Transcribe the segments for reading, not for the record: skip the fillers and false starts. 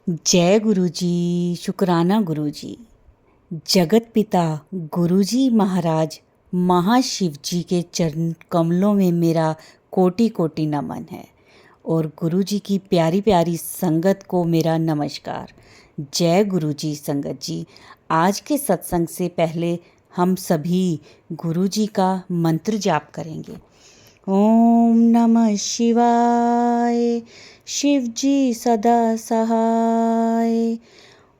जय गुरु जी। शुक्राना गुरु जी। जगत पिता गुरु जी महाराज महाशिव जी के चरण कमलों में मेरा कोटि कोटि नमन है और गुरु जी की प्यारी प्यारी संगत को मेरा नमस्कार। जय गुरु जी। संगत जी, आज के सत्संग से पहले हम सभी गुरु जी का मंत्र जाप करेंगे। ओम नमः शिवाय। शिव जी सदा सहाय।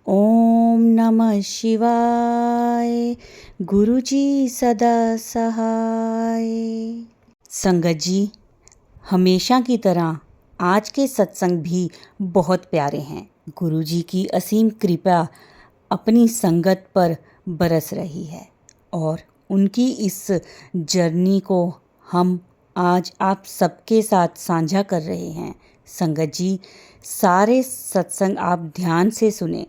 ओम नमः शिवाय। गुरु जी सदा सहाय। संगत जी, हमेशा की तरह आज के सत्संग भी बहुत प्यारे हैं। गुरु जी की असीम कृपा अपनी संगत पर बरस रही है और उनकी इस जर्नी को हम आज आप सबके साथ साझा कर रहे हैं। संगत जी, सारे सत्संग आप ध्यान से सुने,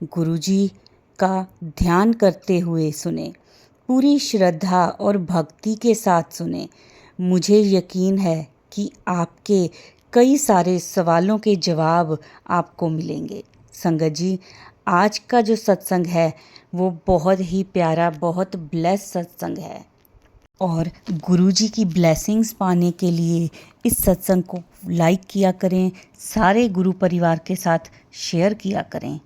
गुरु जी का ध्यान करते हुए सुने, पूरी श्रद्धा और भक्ति के साथ सुने। मुझे यकीन है कि आपके कई सारे सवालों के जवाब आपको मिलेंगे। संगत जी, आज का जो सत्संग है वो बहुत ही प्यारा, बहुत ब्लेस सत्संग है और गुरु जी की ब्लेसिंग्स पाने के लिए इस सत्संग को लाइक किया करें, सारे गुरु परिवार के साथ शेयर किया करें।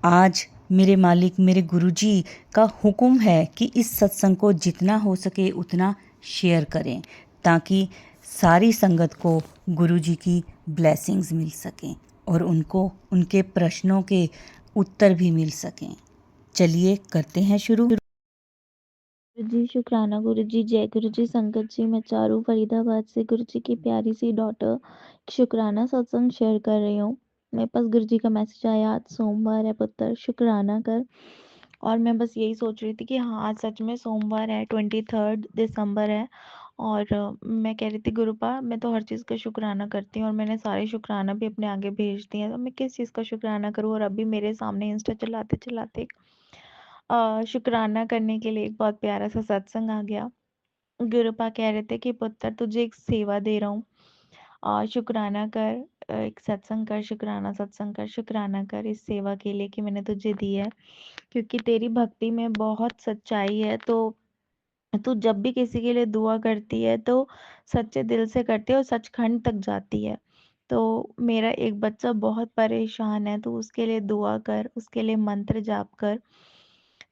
आज मेरे मालिक मेरे गुरु जी का हुक्म है कि इस सत्संग को जितना हो सके उतना शेयर करें ताकि सारी संगत को गुरु जी की ब्लेसिंग्स मिल सकें और उनको उनके प्रश्नों के उत्तर भी मिल सकें। चलिए करते हैं शुरू। गुरु जी शुक्राना गुरु जी। जय गुरु जी। संगत जी, मैं चारू फरीदाबाद से गुरु जी की प्यारी सी डॉटर शुक्राना सत्संग शेयर कर रही हूँ। मेरे पास गुरु जी का मैसेज आया, आज सोमवार है पुत्र, शुक्राना कर। और मैं बस यही सोच रही थी कि हाँ, आज सच में सोमवार है, 23 दिसंबर है। और मैं कह रही थी गुरुपा, मैं तो हर चीज़ का शुक्राना करती हूँ और मैंने सारे शुक्राना भी अपने आगे भेज दिए हैं, तो मैं किस चीज़ का शुक्राना करूँ। और अभी मेरे सामने इंस्टा चलाते चलाते शुक्राना करने के लिए एक बहुत प्यारा सा सत्संग आ गया। गुरुपा कह रहे थे कि पुत्र, तुझे एक सेवा दे रहा हूँ, शुक्राना कर। एक सत्संग कर, शुक्राना सत्संग कर, शुक्राना कर इस सेवा के लिए कि मैंने तुझे दी है, क्योंकि तेरी भक्ति में बहुत सच्चाई है। तो तू जब भी किसी के लिए दुआ करती है तो सच्चे दिल से करती है और सचखंड तक जाती है। तो मेरा एक बच्चा बहुत परेशान है, तो उसके लिए दुआ कर, उसके लिए मंत्र जाप कर।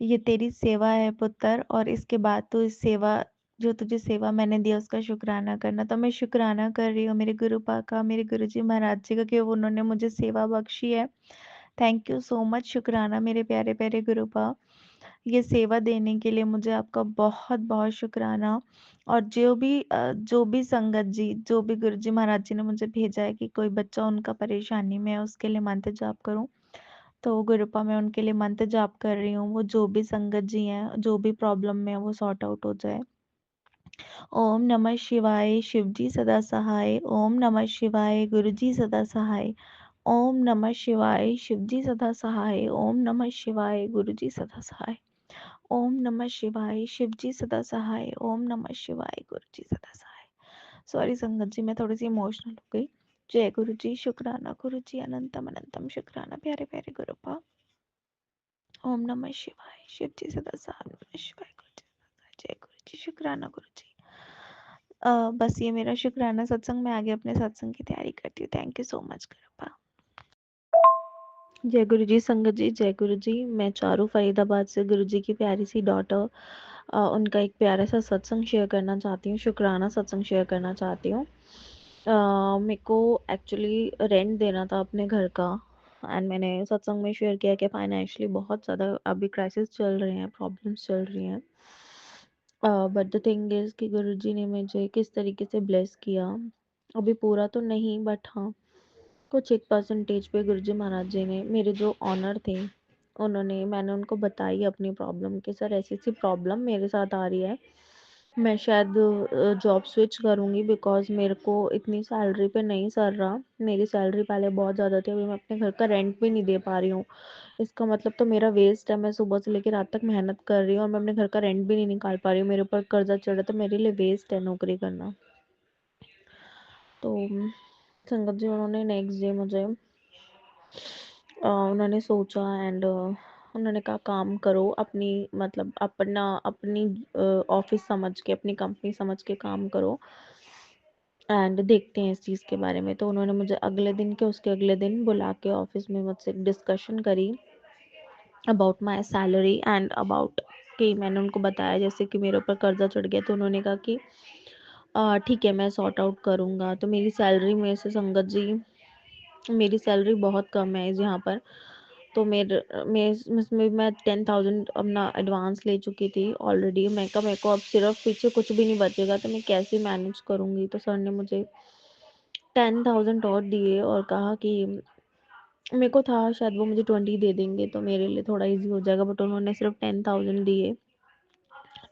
ये तेरी सेवा है पुत्र, और इसके बाद तो इस सेवा, जो तुझे सेवा मैंने दिया उसका शुक्राना करना। तो मैं शुक्राना कर रही हूँ मेरे गुरुपा का, मेरे गुरुजी महाराज जी का, कि उन्होंने मुझे सेवा बख्शी है। Thank you so much. शुक्राना मेरे प्यारे प्यारे गुरुपा, ये सेवा देने के लिए मुझे आपका बहुत बहुत शुक्राना। और जो भी संगत जी, जो भी गुरुजी महाराज जी ने मुझे भेजा है कि कोई बच्चा उनका परेशानी में है, उसके लिए मंत्र जाप करूं, तो गुरुपा मैं उनके लिए मंत्र जाप कर रही हूँ। वो जो भी संगत जी हैं, जो भी प्रॉब्लम में है, वो सॉर्ट आउट हो जाए। ओम नमः शिवाय। शिव जी सदा सहाय। ओम नमः शिवाय। गुरु जी सदा सहाय। ओम नमः शिवाय। शिव जी सदा सहाय। ओम नमः शिवाय। गुरु जी सदा सहाय। ओम नमः शिवाय। शिव जी सदा सहाय। ओम नमः शिवाय। गुरु जी सदा सहाय। सॉरी संगत जी, मैं थोड़ी सी इमोशनल हो गई। जय गुरु जी। शुक्राना गुरु जी। अनंतम अनंतम शुक्राना प्यारे प्यारे गुरुपा। ओम नमः शिवाय। शिव जी सदा सहाय। नमः शिवाय। गुरु जी सदा सहाय। जय गुरु जी। शुक्राना गुरु जी। बस ये मेरा शुक्राना सत्संग, मैं आगे अपने सत्संग की तैयारी करती हूँ। Thank you so much गुरुपा। जय गुरु जी। संगत जी, जय गुरु जी। मैं चारू फरीदाबाद से गुरु जी की प्यारी सी डॉटर उनका एक प्यारा सा सत्संग शेयर करना चाहती हूँ, शुक्राना सत्संग शेयर करना चाहती हूँ। मेरे को एक्चुअली रेंट देना था अपने घर का, एंड मैंने सत्संग में शेयर किया कि फाइनेंशियली बहुत ज़्यादा अभी क्राइसिस चल रहे हैं, प्रॉब्लम्स चल रही हैं। बट द थिंग इज़ कि गुरुजी ने मुझे किस तरीके से ब्लेस किया, अभी पूरा तो नहीं बट हाँ, कुछ एक परसेंटेज पे गुरुजी महाराज जी ने, मेरे जो ऑनर थे, मैंने उनको बताई अपनी प्रॉब्लम कि सर ऐसी ऐसी प्रॉब्लम मेरे साथ आ रही है, मैं शायद जॉब स्विच करूँगी, बिकॉज़ मेरे को इतनी सैलरी पे नहीं सर रहा। मेरी सैलरी पहले बहुत ज़्यादा थी, अभी मैं अपने घर का रेंट भी नहीं दे पा रही हूँ। इसका मतलब तो मेरा वेस्ट है, मैं सुबह से लेकर रात तक मेहनत कर रही हूँ और मैं अपने घर का रेंट भी नहीं निकाल पा रही हूँ, मेरे ऊपर कर्जा चढ़ा, तो मेरे लिए वेस्ट है नौकरी करना। तो संगत जी, उन्होंने नेक्स्ट डे मुझे उन्होंने सोचा एंड उन्होंने कहा काम करो अपनी, मतलब अपनी ऑफिस समझ के, अपनी कंपनी समझ के काम करो एंड देखते हैं इस चीज़ के बारे में। तो उन्होंने मुझे अगले दिन के उसके अगले दिन बुला के ऑफिस में मुझसे डिस्कशन करी about my salary and about कि मैंने उनको बताया जैसे कि मेरे ऊपर कर्जा चढ़ गया। तो उन्होंने कहा कि ठीक है, मैं सॉर्ट आउट करूँगा। तो मेरी सैलरी में से संगत जी, मेरी सैलरी बहुत कम है यहाँ पर। तो मैं 10,000 अपना एडवांस ले चुकी थी ऑलरेडी। मैं कहा मेरे को अब सिर्फ पीछे कुछ भी नहीं बचेगा, तो मैं कैसे मैनेज करूँगी। तो सर ने मुझे 10,000 और दिए और कहा कि मेरे को था शायद वो मुझे 20 दे देंगे तो मेरे लिए थोड़ा इजी हो जाएगा, बट उन्होंने सिर्फ 10,000 दिए।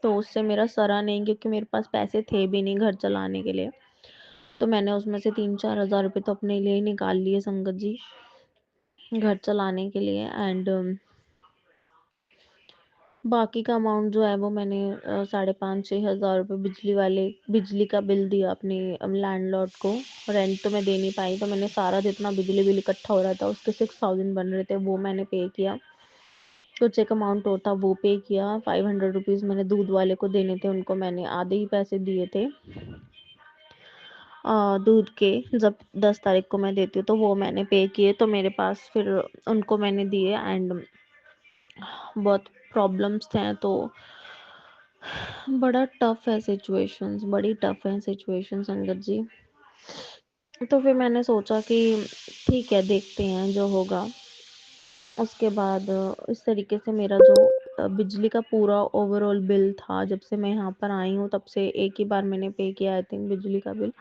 तो उससे मेरा सरा नहीं, क्योंकि मेरे पास पैसे थे भी नहीं घर चलाने के लिए। तो मैंने उसमें से 3-4 हज़ार रुपये तो अपने लिए ही निकाल लिए संगत जी, घर चलाने के लिए। एंड बाकी का अमाउंट जो है वो मैंने 5,500-6 हज़ार रुपये बिजली का बिल दिया अपने लैंडलॉर्ड को। रेंट तो मैं दे नहीं पाई, तो मैंने सारा जितना बिजली बिल इकट्ठा हो रहा था उसके 6,000 बन रहे थे वो मैंने पे किया। कुछ एक अमाउंट और था वो पे किया। 500 रुपीज़ मैंने दूध वाले को देने थे, उनको मैंने आधे ही पैसे दिए थे दूध के। जब 10 तारीख को मैं देती हूँ तो वो मैंने पे किए, तो मेरे पास फिर उनको मैंने दिए। एंड बहुत प्रॉब्लम्स थे, तो बड़ा टफ है सिचुएशंस, बड़ी टफ है सिचुएशन संगत जी। तो फिर मैंने सोचा कि ठीक है, देखते हैं जो होगा। उसके बाद इस तरीके से मेरा जो बिजली का पूरा ओवरऑल बिल था, जब से मैं यहाँ पर आई हूँ तब से एक ही बार मैंने पे किया आई थिंक बिजली का बिल।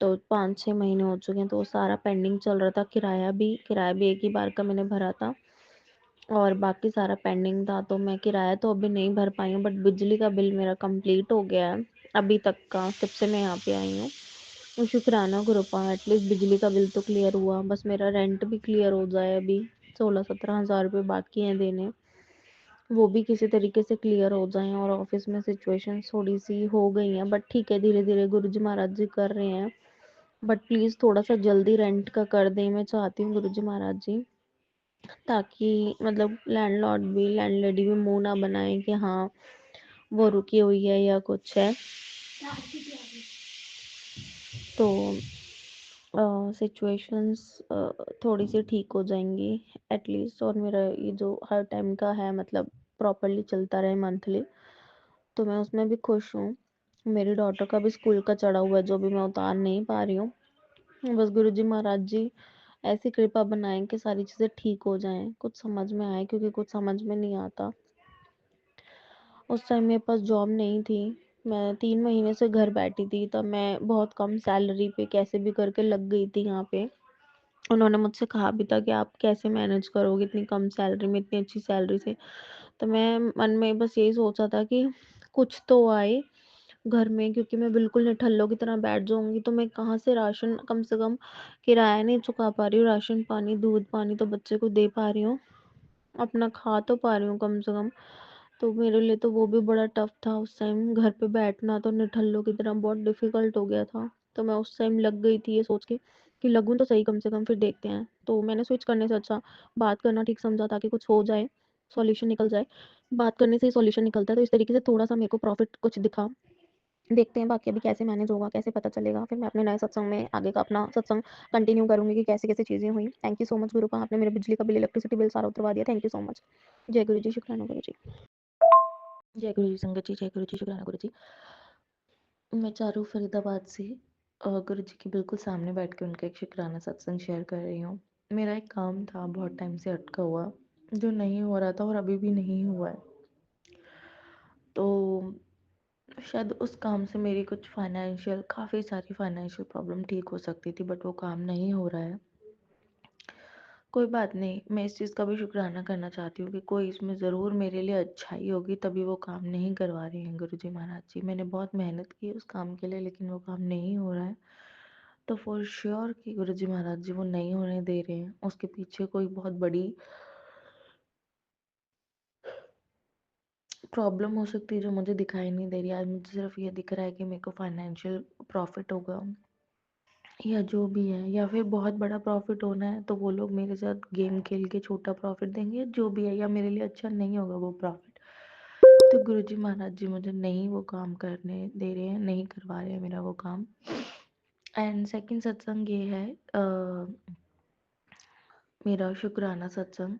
तो 5-6 महीने हो चुके हैं, तो वो सारा पेंडिंग चल रहा था। किराया भी एक ही बार का मैंने भरा था और बाकी सारा पेंडिंग था। तो मैं किराया तो अभी नहीं भर पाई हूँ, बट बिजली का बिल मेरा कंप्लीट हो गया है अभी तक का, जब से मैं यहाँ पे आई हूँ। और शुक्राना गुरुपा, एटलीस्ट बिजली का बिल तो क्लियर हुआ। बस मेरा रेंट भी क्लियर हो जाए। अभी 16-17 हज़ार रुपये बाकी हैं देने, वो भी किसी तरीके से क्लियर हो जाएं। और ऑफिस में सिचुएशन थोड़ी सी हो गई हैं, बट ठीक है, धीरे धीरे गुरु जी महाराज जी कर रहे हैं। बट प्लीज़ थोड़ा सा जल्दी रेंट का कर दें, मैं चाहती हूँ गुरु जी महाराज जी, ताकि मतलब लैंडलॉर्ड भी लैंडलेडी भी मुंह ना बनाए कि हाँ वो रुकी हुई है या कुछ है। तो सिचुएशंस थोड़ी सी ठीक हो जाएंगी एटलीस्ट। और मेरा ये जो हर टाइम का है, मतलब प्रॉपरली चलता रहे मंथली, तो मैं उसमें भी खुश हूँ। मेरी डॉटर का भी स्कूल का चढ़ा हुआ है जो भी मैं उतार नहीं पा रही हूँ। बस गुरु जी महाराज जी ऐसी कृपा बनाएं कि सारी चीज़ें ठीक हो जाएं, कुछ समझ में आए, क्योंकि कुछ समझ में नहीं आता। उस टाइम मेरे पास जॉब नहीं थी, मैं 3 महीने से घर बैठी थी, तब मैं बहुत कम सैलरी पे कैसे भी करके लग गई थी यहाँ पे। उन्होंने मुझसे कहा भी था कि आप कैसे मैनेज करोगे इतनी कम सैलरी में, इतनी अच्छी सैलरी से। तो मैं मन में बस यही सोचा था कि कुछ तो आए घर में, क्योंकि मैं बिल्कुल निठल्लों की तरह बैठ जाऊंगी तो मैं कहाँ से राशन, कम से कम किराया नहीं चुका पा रही हूँ, राशन पानी दूध पानी तो बच्चे को दे पा रही हूँ, अपना खा तो पा रही हूँ कम से कम। तो मेरे लिए तो वो भी बड़ा टफ था उस टाइम, घर पे बैठना तो निठल्लों की तरह बहुत डिफिकल्ट हो गया था। तो मैं उस टाइम लग गई थी ये सोच के कि लगूं तो सही कम से कम, फिर देखते हैं। तो मैंने स्विच करने से अच्छा बात करना ठीक समझा, ताकि कुछ हो जाए, सॉल्यूशन निकल जाए। बात करने से ही सॉल्यूशन निकलता है, तो इस तरीके से थोड़ा सा मेरे को प्रॉफिट कुछ दिखा। देखते हैं बाकी अभी कैसे मैनेज होगा, कैसे पता चलेगा। फिर मैं अपने नए सत्संग में आगे का अपना सत्संग कंटिन्यू करूंगी कि कैसे कैसे चीज़ें हुई। थैंक यू सो मच गुरु का, आपने मेरे बिजली का बिल, इलेक्ट्रिसिटी बिल सारा उतरवा दिया। Thank you so much. जय गुरु जी, शुक्राना गुरु जी। जय गुरु जी संगत जी, जय गुरु जी, शुक्राना गुरु जी। मैं चारू फरीदाबाद से गुरु जी के बिल्कुल सामने बैठ के उनका एक शुक्राना सत्संग शेयर कर रही हूँ। मेरा एक काम था बहुत टाइम से अटका हुआ, जो नहीं हो रहा था और अभी भी नहीं हुआ है। तो शायद उस काम से मेरी कुछ काफ़ी सारी फाइनेंशियल प्रॉब्लम ठीक हो सकती थी, बट वो काम नहीं हो रहा है। कोई बात नहीं, मैं इस चीज़ का भी शुक्राना करना चाहती हूँ कि कोई इसमें ज़रूर मेरे लिए अच्छाई होगी, तभी वो काम नहीं करवा रहे हैं गुरु जी महाराज जी। मैंने बहुत मेहनत की उस काम के लिए, लेकिन वो काम नहीं हो रहा है। तो फॉर श्योर कि गुरु जी महाराज जी वो नहीं होने दे रहे हैं, उसके पीछे कोई बहुत बड़ी प्रॉब्लम हो सकती है जो मुझे दिखाई नहीं दे रही। आज मुझे सिर्फ ये दिख रहा है कि मेरे को फाइनेंशियल प्रॉफिट होगा, या जो भी है, या फिर बहुत बड़ा प्रॉफिट होना है तो वो लोग मेरे साथ गेम खेल के छोटा प्रॉफिट देंगे, जो भी है, या मेरे लिए अच्छा नहीं होगा वो प्रॉफिट। तो गुरुजी महाराज जी मुझे नहीं वो काम करने दे रहे हैं, नहीं करवा रहे हैं मेरा वो काम। एंड सेकंड सत्संग ये है मेरा शुक्राना सत्संग,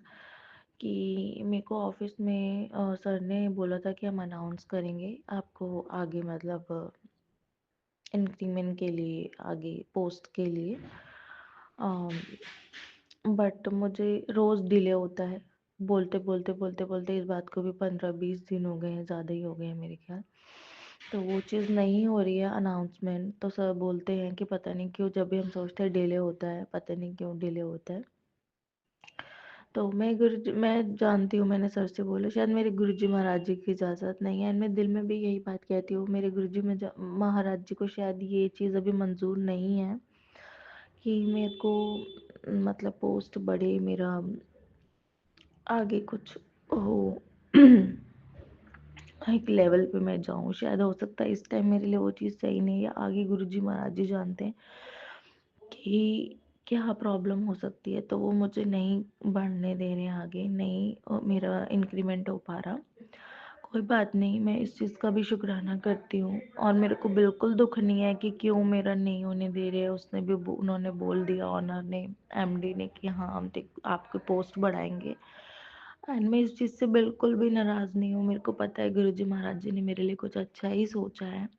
कि मेरे को ऑफिस में सर ने बोला था कि हम अनाउंस करेंगे आपको आगे, मतलब इंक्रीमेंट के लिए, आगे पोस्ट के लिए। बट मुझे रोज़ डिले होता है, बोलते बोलते बोलते बोलते इस बात को भी 15-20 दिन हो गए हैं, ज़्यादा ही हो गए हैं मेरे ख्याल। तो वो चीज़ नहीं हो रही है अनाउंसमेंट। तो सर बोलते हैं कि पता नहीं क्यों जब भी हम सोचते हैं डिले होता है, पता नहीं क्यों डिले होता है। तो मैं जानती हूँ, मैंने सर से बोला शायद मेरे गुरुजी महाराज जी की इजाज़त नहीं है, एंड मैं दिल में भी यही बात कहती हूँ मेरे गुरुजी में महाराज जी को शायद ये चीज़ अभी मंजूर नहीं है कि मेरे को मतलब पोस्ट बढ़े, मेरा आगे कुछ हो, एक लेवल पे मैं जाऊँ। शायद हो सकता है इस टाइम मेरे लिए वो चीज़ सही नहीं है, या आगे गुरुजी महाराज जी जानते हैं कि क्या प्रॉब्लम हो सकती है, तो वो मुझे नहीं बढ़ने दे रहे हैं आगे, नहीं मेरा इंक्रीमेंट हो पा रहा। कोई बात नहीं, मैं इस चीज़ का भी शुक्राना करती हूँ, और मेरे को बिल्कुल दुख नहीं है कि क्यों मेरा नहीं होने दे रहे हैं। उसने भी उन्होंने बोल दिया, ऑनर ने, एमडी ने, कि हाँ हम आपकी पोस्ट बढ़ाएंगे। एंड मैं इस चीज़ से बिल्कुल भी नाराज़ नहीं हूँ। मेरे को पता है गुरुजी महाराज जी ने मेरे लिए कुछ अच्छा ही सोचा है।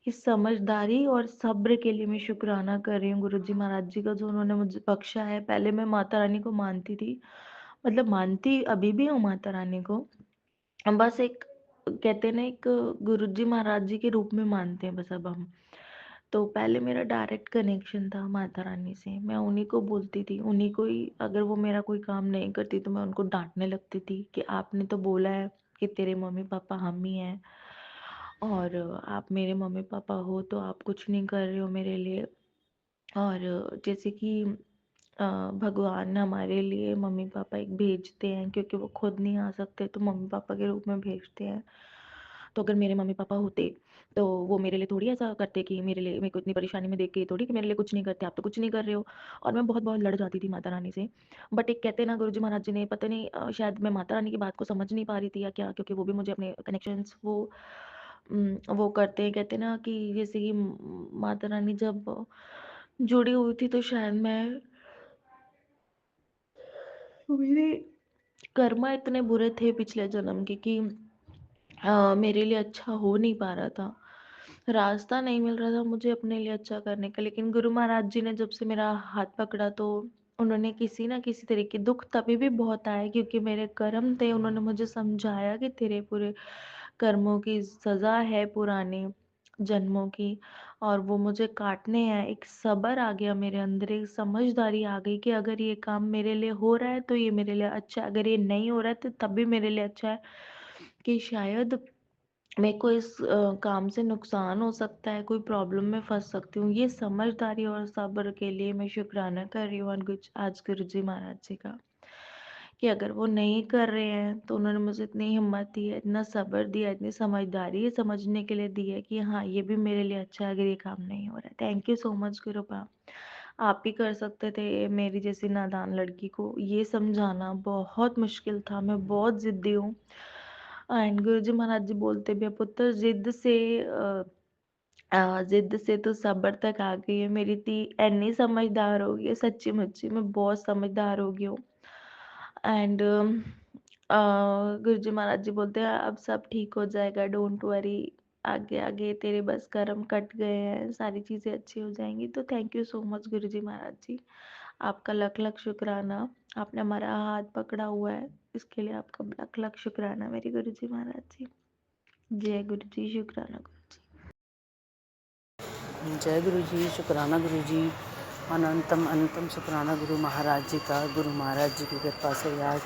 इस समझदारी और सब्र के लिए मैं शुक्राना कर रही हूँ गुरुजी महाराज जी का, जो उन्होंने मुझे बख्शा है। पहले मैं माता रानी को मानती थी, मतलब मानती अभी भी हूँ माता रानी को, हम बस एक कहते हैं ना, एक गुरुजी महाराज जी के रूप में मानते हैं बस अब हम। तो पहले मेरा डायरेक्ट कनेक्शन था माता रानी से, मैं उन्हीं को बोलती थी, उन्हीं को ही, अगर वो मेरा कोई काम नहीं करती तो मैं उनको डांटने लगती थी कि आपने तो बोला है कि तेरे मम्मी पापा हम ही हैं, और आप मेरे मम्मी पापा हो तो आप कुछ नहीं कर रहे हो मेरे लिए। और जैसे कि भगवान हमारे लिए मम्मी पापा एक भेजते हैं, क्योंकि वो खुद नहीं आ सकते तो मम्मी पापा के रूप में भेजते हैं। तो अगर मेरे मम्मी पापा होते तो वो मेरे लिए थोड़ी ऐसा करते कि मेरे लिए, मेरे को इतनी परेशानी में देख के थोड़ी कि मेरे लिए कुछ नहीं करते, आप तो कुछ नहीं कर रहे हो। और मैं बहुत बहुत लड़ जाती थी माता रानी से। बट एक कहते हैं ना, गुरुजी महाराज जी ने पता नहीं शायद मैं माता रानी की बात को समझ नहीं पा रही थी या क्या, क्योंकि वो भी मुझे अपने कनेक्शंस वो करते हैं, कहते हैं ना कि जैसे कि माता रानी जब जुड़ी हुई थी तो शायद मेरे कर्मा इतने बुरे थे पिछले जन्म के कि मेरे लिए अच्छा हो नहीं पा रहा था, रास्ता नहीं मिल रहा था मुझे अपने लिए अच्छा करने का। लेकिन गुरु महाराज जी ने जब से मेरा हाथ पकड़ा तो उन्होंने किसी ना किसी तरीके, दुख तभी भी बहुत आया क्योंकि मेरे कर्म थे, उन्होंने मुझे समझाया कि तेरे पूरे कर्मों की सज़ा है पुराने जन्मों की, और वो मुझे काटने हैं। एक सब्र आ गया मेरे अंदर, एक समझदारी आ गई कि अगर ये काम मेरे लिए हो रहा है तो ये मेरे लिए अच्छा है, अगर ये नहीं हो रहा है तो तब भी मेरे लिए अच्छा है, कि शायद मेरे को इस काम से नुकसान हो सकता है, कोई प्रॉब्लम में फंस सकती हूँ। ये समझदारी और सब्र के लिए मैं शुक्राना कर रही हूँ आज गुरु जी महाराज जी का, कि अगर वो नहीं कर रहे हैं तो उन्होंने मुझे इतनी हिम्मत दी है, इतना सब्र दिया, इतनी समझदारी ये समझने के लिए दी है कि हाँ ये भी मेरे लिए अच्छा है अगर ये काम नहीं हो रहा है। थैंक यू सो मच गुरु बा। आप ही कर सकते थे मेरी जैसी नादान लड़की को ये समझाना, बहुत मुश्किल था, मैं बहुत ज़िद्दी हूँ। एंड गुरुजी महाराज जी बोलते भी है, पुत्र जिद से तो सब्र तक आ गई है, मेरी धी एनी समझदार हो गई है, सच्ची मुच्ची मैं बहुत समझदार हो गई हूँ। एंड गुरुजी महाराज जी बोलते हैं अब सब ठीक हो जाएगा, डोंट वरी, आगे आगे तेरे बस कर्म कट गए हैं, सारी चीज़ें अच्छी हो जाएंगी। तो थैंक यू सो मच गुरुजी महाराज जी, आपका लख लख शुक्राना। आपने हमारा हाथ पकड़ा हुआ है, इसके लिए आपका लख लख शुक्राना मेरे गुरुजी महाराज जी। जय गुरु जी, शुक्राना गुरु जी। जय गुरु जी, शुक्राना गुरु जी, अनंतम अनंतम शुक्राना गुरु महाराज जी का। गुरु महाराज जी की कृपा से आज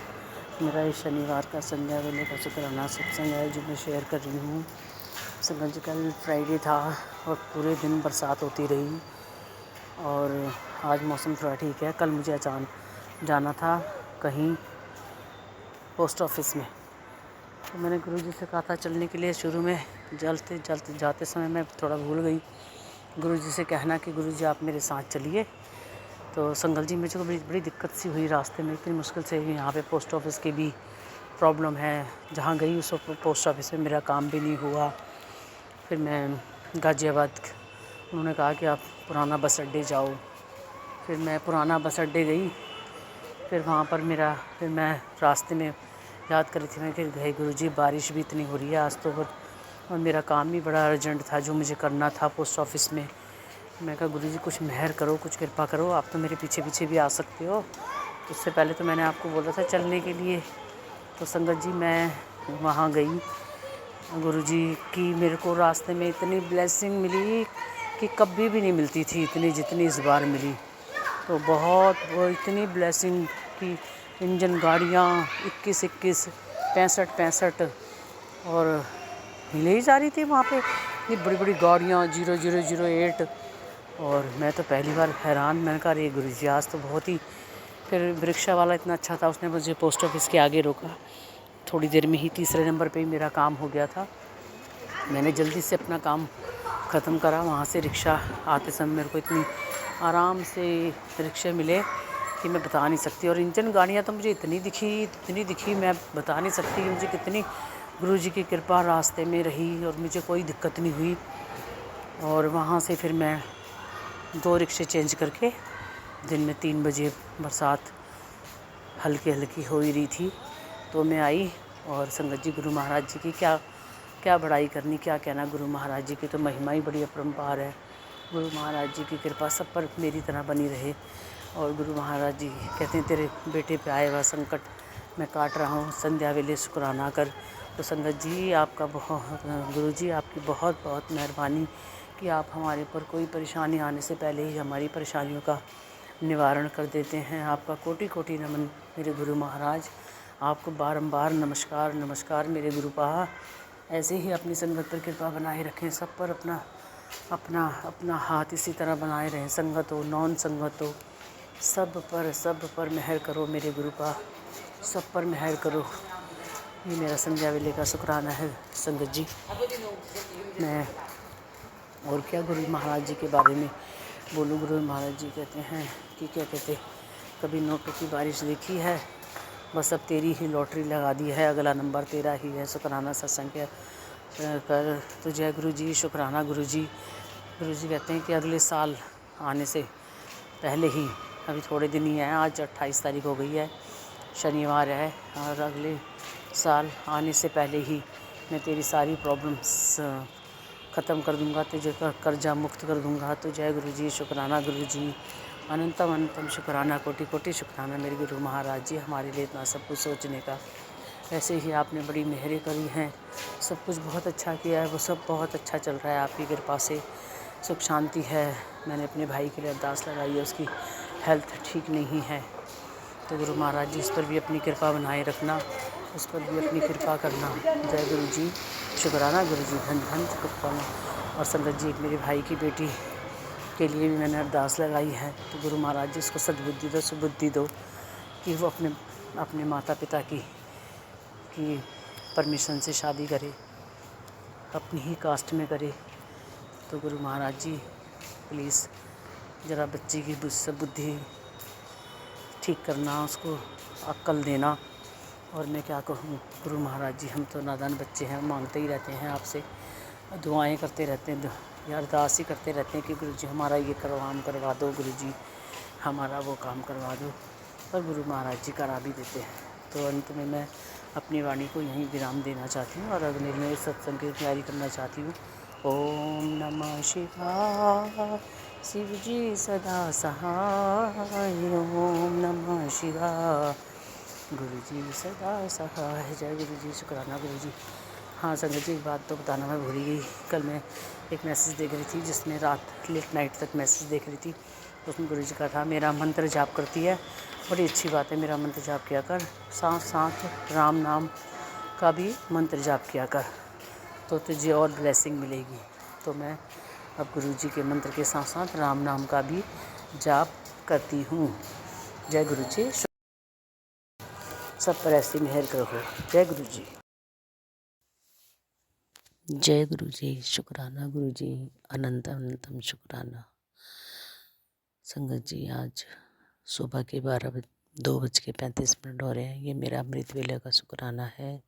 मेरा इस शनिवार का संध्या वेले का शुक्राना सत्संग है जो मैं शेयर कर रही हूँ। संगत जी कल फ्राइडे था और पूरे दिन बरसात होती रही और आज मौसम थोड़ा ठीक है। कल मुझे अचानक जाना था कहीं पोस्ट ऑफिस में, तो मैंने गुरु जी से कहा था चलने के लिए। शुरू में चलते चलते जाते समय मैं थोड़ा भूल गई गुरुजी से कहना कि गुरुजी आप मेरे साथ चलिए। तो संगल जी मुझे को बड़ी बड़ी दिक्कत सी हुई रास्ते में, इतनी मुश्किल से। यहाँ पे पोस्ट ऑफिस की भी प्रॉब्लम है, जहाँ गई उस पोस्ट ऑफिस में मेरा काम भी नहीं हुआ। फिर मैं गाज़ियाबाद, उन्होंने कहा कि आप पुराना बस अड्डे जाओ। फिर मैं पुराना बस अड्डे गई। फिर वहाँ पर फिर मैं रास्ते में याद करी थी मैं कि गए गुरुजी बारिश भी इतनी हो रही है आज तो, और मेरा काम भी बड़ा अर्जेंट था जो मुझे करना था पोस्ट ऑफिस में। मैं कहा गुरुजी कुछ मेहर करो, कुछ कृपा करो, आप तो मेरे पीछे पीछे भी आ सकते हो। उससे पहले तो मैंने आपको बोला था चलने के लिए। तो संगत जी मैं वहाँ गई। गुरुजी की मेरे को रास्ते में इतनी ब्लेसिंग मिली कि कभी भी नहीं मिलती थी इतनी जितनी इस बार मिली। तो बहुत वो इतनी ब्लेसिंग की इंजन गाड़ियाँ 21 65 और मिले ही जा रही थी वहाँ पे, इतनी बड़ी बड़ी गाड़ियाँ 0008। और मैं तो पहली बार हैरान, मैंने कहा अरे गुरुजी आज तो बहुत ही। फिर रिक्शा वाला इतना अच्छा था, उसने मुझे पोस्ट ऑफिस के आगे रोका। थोड़ी देर में ही तीसरे नंबर पे ही मेरा काम हो गया था। मैंने जल्दी से अपना काम ख़त्म करा। वहाँ से रिक्शा आते समय मेरे को इतनी आराम से रिक्शे मिले कि मैं बता नहीं सकती। और इंजन गाड़ियाँ तो मुझे इतनी दिखी मैं बता नहीं सकती कि मुझे कितनी गुरुजी की कृपा रास्ते में रही और मुझे कोई दिक्कत नहीं हुई। और वहाँ से फिर मैं 2 रिक्शे चेंज करके दिन में 3 बजे, बरसात हल्की हो ही रही थी, तो मैं आई। और संगत जी गुरु महाराज जी की क्या बड़ाई करनी, क्या कहना। गुरु महाराज जी की तो महिमा ही बड़ी अपरंपार है। गुरु महाराज जी की कृपा सब पर मेरी तरह बनी रहे। और गुरु महाराज जी कहते हैं तेरे बेटे पे आए हुआ संकट मैं काट रहा हूँ, संध्या वेले शुक्राना कर। तो संगत जी आपका गुरु जी आपकी बहुत बहुत मेहरबानी कि आप हमारे ऊपर कोई परेशानी आने से पहले ही हमारी परेशानियों का निवारण कर देते हैं। आपका कोटि कोटि नमन मेरे गुरु महाराज, आपको बारंबार नमस्कार मेरे गुरुपा। ऐसे ही अपनी संगत पर कृपा बनाए रखें, सब पर अपना हाथ इसी तरह बनाए रहें। संगत हो नॉन संगत हो, सब पर मेहर करो मेरे गुरुपा, सब पर मेहर करो। ये मेरा संध्या वेले का शुक्राना है संगत जी। मैं और क्या गुरु महाराज जी के बारे में बोलूँ। गुरु महाराज जी कहते हैं कि क्या कहते, कभी नोटों की बारिश देखी है, बस अब तेरी ही लॉटरी लगा दी है, अगला नंबर तेरा ही है, शुक्राना सत्संग कर। तो जय गुरु जी, शुक्राना गुरु जी। गुरु जी कहते हैं कि अगले साल आने से पहले ही, अभी थोड़े दिन ही हैं, आज 28 तारीख हो गई है, शनिवार है, और अगले साल आने से पहले ही मैं तेरी सारी प्रॉब्लम्स ख़त्म कर दूंगा, तुझे कर्जा मुक्त कर दूंगा। तो जय गुरु जी, शुक्राना गुरु जी, अनंतम शुक्राना, कोटि कोटि शुक्राना मेरे गुरु महाराज जी, हमारे लिए इतना सब कुछ सोचने का। ऐसे ही आपने बड़ी मेहरें करी हैं, सब कुछ बहुत अच्छा किया है, वो सब बहुत अच्छा चल रहा है आपकी कृपा से, सुख शांति है। मैंने अपने भाई के लिए अरदास लगाई है, उसकी हेल्थ ठीक नहीं है, तो गुरु महाराज जी इस पर भी अपनी कृपा बनाए रखना, उस पर भी अपनी कृपा करना। जय गुरु जी, शुक्राना गुरु जी, धन धन कृपा। और संगत जी मेरे भाई की बेटी के लिए भी मैंने अरदास लगाई है, तो गुरु महाराज जी उसको सद्बुद्धि दो, सुबुद्धि दो कि वो अपने माता पिता की परमिशन से शादी करे, अपनी ही कास्ट में करे। तो गुरु महाराज जी प्लीज़ ज़रा बच्ची की बुद्धि ठीक करना, उसको अक्ल देना। और मैं क्या कहूँ गुरु महाराज जी, हम तो नादान बच्चे हैं, मांगते ही रहते हैं आपसे, दुआएं करते रहते हैं, या अरदास ही करते रहते हैं कि गुरु जी हमारा ये काम करवा दो, गुरु जी हमारा वो काम करवा दो, पर गुरु महाराज जी करा भी देते हैं। तो अंत में मैं अपनी वाणी को यहीं विराम देना चाहती हूँ और अगले में सत्संग की तैयारी करना चाहती हूँ। ओम नमः शिवाय, शिव जी सदा सहाय, ओम नमः शिवाय, गुरु जी सदा सहाय। जय गुरु जी, शुक्राना गुरु जी। हाँ संगत जी, एक बात तो बताना मैं भूल ही गई। कल मैं एक मैसेज देख रही थी, जिसमें रात लेट नाइट तक मैसेज देख रही थी, उसमें गुरु जी का था मेरा मंत्र जाप करती है, बड़ी अच्छी बात है, मेरा मंत्र जाप किया कर, साथ साथ राम नाम का भी मंत्र जाप किया कर, तो तुझे और ब्लेसिंग मिलेगी। तो मैं अब गुरु जी के मंत्र के साथ साथ राम नाम का भी जाप करती हूँ। जय गुरु जी, सब पर ऐसी मेहर करो। जय गुरु जी। जय गुरु जी, शुक्राना गुरु जी, अनंत अनंतम शुक्राना। संगत जी, आज सुबह के 2:35 हो रहे हैं। ये मेरा अमृत वेले का शुक्राना है।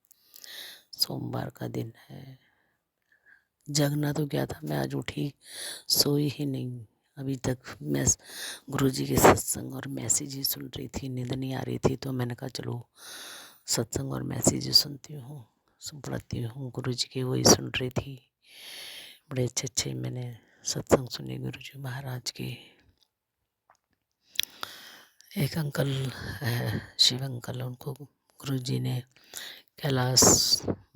सोमवार का दिन है। जगना तो क्या था, मैं आज उठी, सोई ही नहीं अभी तक। मैं गुरु जी के सत्संग और मैसेज ही सुन रही थी, नींद नहीं आ रही थी, तो मैंने कहा चलो सत्संग और मैसेज ही सुनती हूँ, पढ़ती हूँ। गुरु जी के वही सुन रही थी। बड़े अच्छे अच्छे मैंने सत्संग सुने गुरु जी महाराज के। एक अंकल है, शिव अंकल, उनको गुरु जी ने कैलाश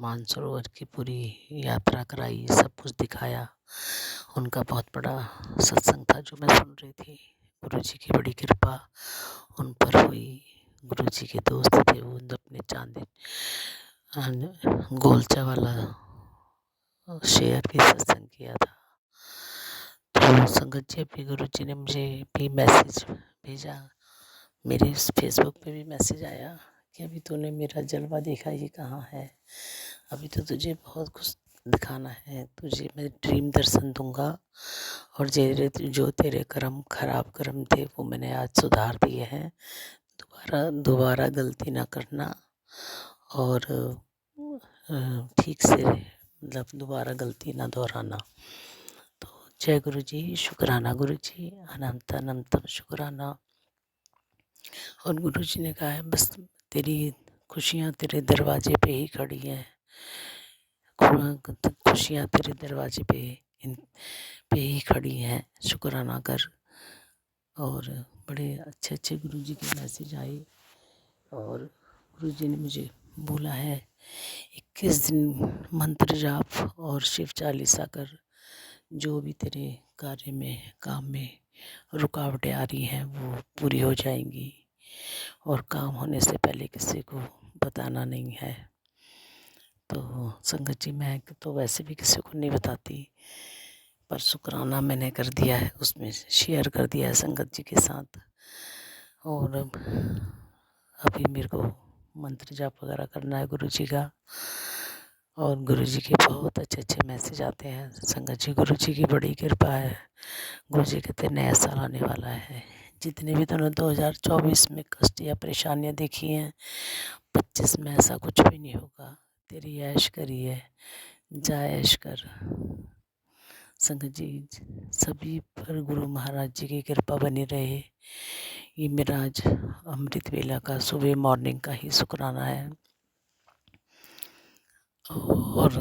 मानसरोवर की पूरी यात्रा कराई, सब कुछ दिखाया। उनका बहुत बड़ा सत्संग था जो मैं सुन रही थी। गुरु जी की बड़ी कृपा उन पर हुई। गुरु जी के दोस्त थे वो, अपने चांदी गोलचा वाला शेयर भी सत्संग किया था। तो संगत जी, अभी गुरु जी ने मुझे भी मैसेज भेजा, मेरे फेसबुक पे भी मैसेज आया कि अभी तूने मेरा जलवा देखा, ये कहाँ है, अभी तो तुझे बहुत कुछ दिखाना है, तुझे मैं ड्रीम दर्शन दूंगा, और जो तेरे कर्म खराब कर्म थे वो मैंने आज सुधार दिए हैं। दोबारा गलती ना करना, और ठीक से मतलब दोबारा गलती ना दोहराना। तो जय गुरु जी, शुक्राना गुरु जी, अनंत अनंतम शुक्राना। और गुरु जी ने कहा है बस तेरी खुशियाँ तेरे दरवाजे पे ही खड़ी हैं, खुशियाँ तेरे दरवाजे पे ही खड़ी हैं, शुक्राना कर। और बड़े अच्छे अच्छे गुरु जी के मैसेज आए, और गुरु जी ने मुझे बोला है 21 दिन मंत्र जाप और शिव चालीसा कर, जो भी तेरे कार्य में काम में रुकावटें आ रही हैं वो पूरी हो जाएंगी, और काम होने से पहले किसी को बताना नहीं है। तो संगत जी, मैं तो वैसे भी किसी को नहीं बताती, पर शुक्राना मैंने कर दिया है, उसमें शेयर कर दिया है संगत जी के साथ। और अभी मेरे को मंत्र जाप वगैरह करना है गुरु जी का, और गुरु जी के बहुत अच्छे अच्छे मैसेज आते हैं। संगत जी, गुरु जी की बड़ी कृपा है। गुरु जी कहते नया साल आने वाला है, जितने भी तुमने 2024 में कष्ट या परेशानियाँ देखी हैं, 25 में ऐसा कुछ भी नहीं होगा। तेरी ऐश करी है, जा ऐश कर। संगत जी, सभी पर गुरु महाराज जी की कृपा बनी रहे। ये मेरा आज अमृत वेला का सुबह मॉर्निंग का ही शुक्राना है। और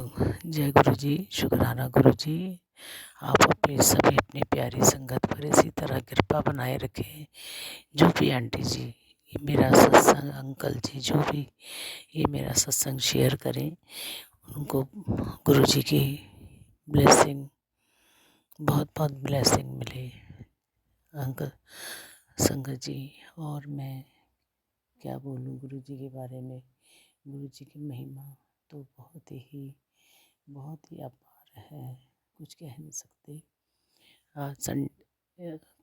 जय गुरु जी, शुक्राना गुरु जी। आप सभी अपनी प्यारी संगत पर इसी तरह कृपा बनाए रखें। जो भी आंटी जी, ये मेरा सत्संग, अंकल जी, जो भी ये मेरा सत्संग शेयर करें, उनको गुरु जी की ब्लेसिंग, बहुत बहुत ब्लेसिंग मिले अंकल, संगत जी। और मैं क्या बोलूँ गुरु जी के बारे में। गुरु जी की महिमा तो बहुत ही अपार है, कुछ कह नहीं सकते। आज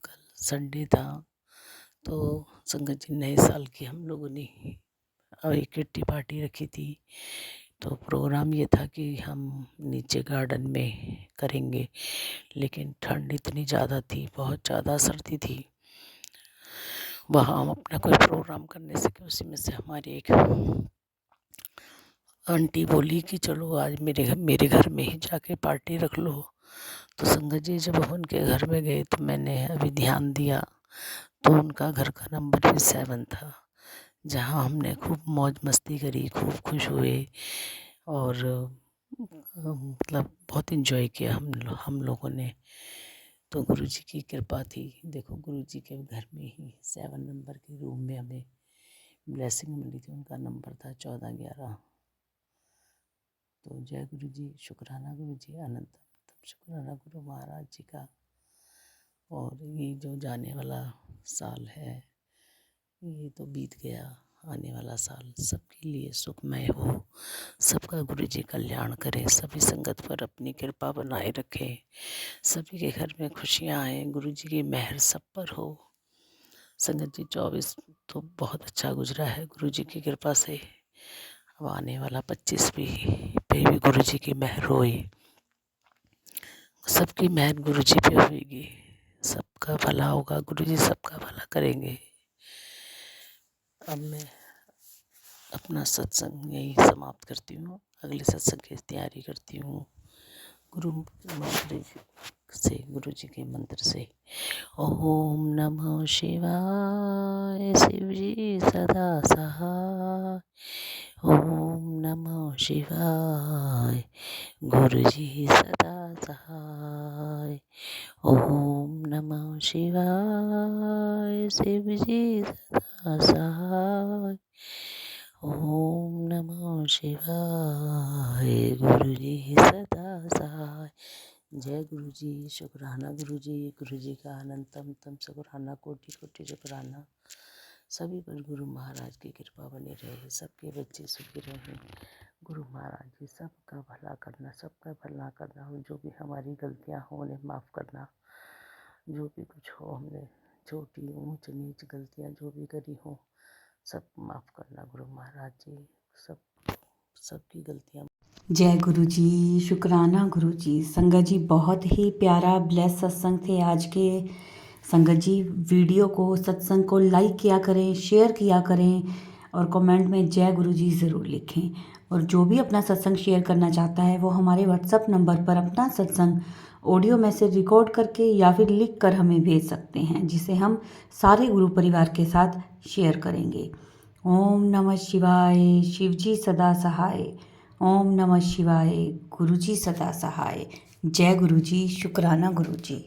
कल संडे था, तो संगत जी नए साल की हम लोगों ने एक किट्टी पार्टी रखी थी। तो प्रोग्राम ये था कि हम नीचे गार्डन में करेंगे, लेकिन ठंड इतनी ज़्यादा थी, बहुत ज़्यादा सर्दी थी। वहाँ हम अपना कोई प्रोग्राम करने से, उसी में से हमारी एक आंटी बोली कि चलो आज मेरे घर में ही जाके पार्टी रख लो। तो संगत जी, जब उनके घर में गए तो मैंने अभी ध्यान दिया, तो उनका घर का नंबर भी 7 था, जहाँ हमने खूब मौज मस्ती करी, खूब खुश हुए, और मतलब बहुत इन्जॉय किया हम लोगों ने। तो गुरु जी की कृपा थी। देखो, गुरु जी के घर में ही 7 नंबर के रूम में हमें ब्लेसिंग मिली थी। उनका नंबर था 1411। तो जय गुरु जी, शुक्राना गुरु जी, अनंत अनंतम शुक्राना गुरु महाराज जी का। और ये जो जाने वाला साल है, ये तो बीत गया, आने वाला साल सबके लिए सुखमय हो, सबका गुरु जी कल्याण करे, सभी संगत पर अपनी कृपा बनाए रखे, सभी के घर में खुशियाँ आए, गुरु जी की मेहर सब पर हो। संगत जी, 24 तो बहुत अच्छा गुजरा है गुरु जी की कृपा से। अब आने वाला 25वीं पे भी गुरु जी की मेहर होई, सबकी मेहर गुरु जी पे होगी, सबका भला होगा, गुरु जी सबका भला करेंगे। अब मैं अपना सत्संग यही समाप्त करती हूँ, अगले सत्संग की तैयारी करती हूँ गुरु मंत्र से, गुरु जी के मंत्र से। ओम नमः शिवाय, शिव जी सदा सहाय। ओम नमः शिवाय, गुरु जी सदा सहाय। ओम नमः शिवाय, शिव जी सदा सहाय। ओम नमः शिवाय, गुरु जी सदा सहाय। जय गुरु जी, शुक्राना गुरु जी का अनंतम शुक्राना, कोटि कोटि शुक्राना। सभी पर गुरु महाराज की कृपा बनी रहे, सबके बच्चे सुखी रहें। गुरु महाराज जी सबका भला करना, सबका भला करना, और जो भी हमारी गलतियां हो उन्हें माफ़ करना। जो भी कुछ हो, हमने छोटी ऊंच नीच गलतियां जो भी करी हो सब माफ़ करना गुरु महाराज जी, सबकी गलतियां। जय गुरु जी, शुक्राना गुरु जी। संगत जी, बहुत ही प्यारा ब्लेस सत्संग थे आज के। संगत जी, वीडियो को, सत्संग को लाइक किया करें, शेयर किया करें और कमेंट में जय गुरु जी ज़रूर लिखें। और जो भी अपना सत्संग शेयर करना चाहता है वो हमारे व्हाट्सएप नंबर पर अपना सत्संग ऑडियो मैसेज रिकॉर्ड करके या फिर लिख कर हमें भेज सकते हैं, जिसे हम सारे गुरु परिवार के साथ शेयर करेंगे। ओम नमः शिवाय, शिव जी सदा सहाय। ओम नमः शिवाय, गुरु जी सदा सहाय। जय गुरु जी, शुक्राना गुरु जी।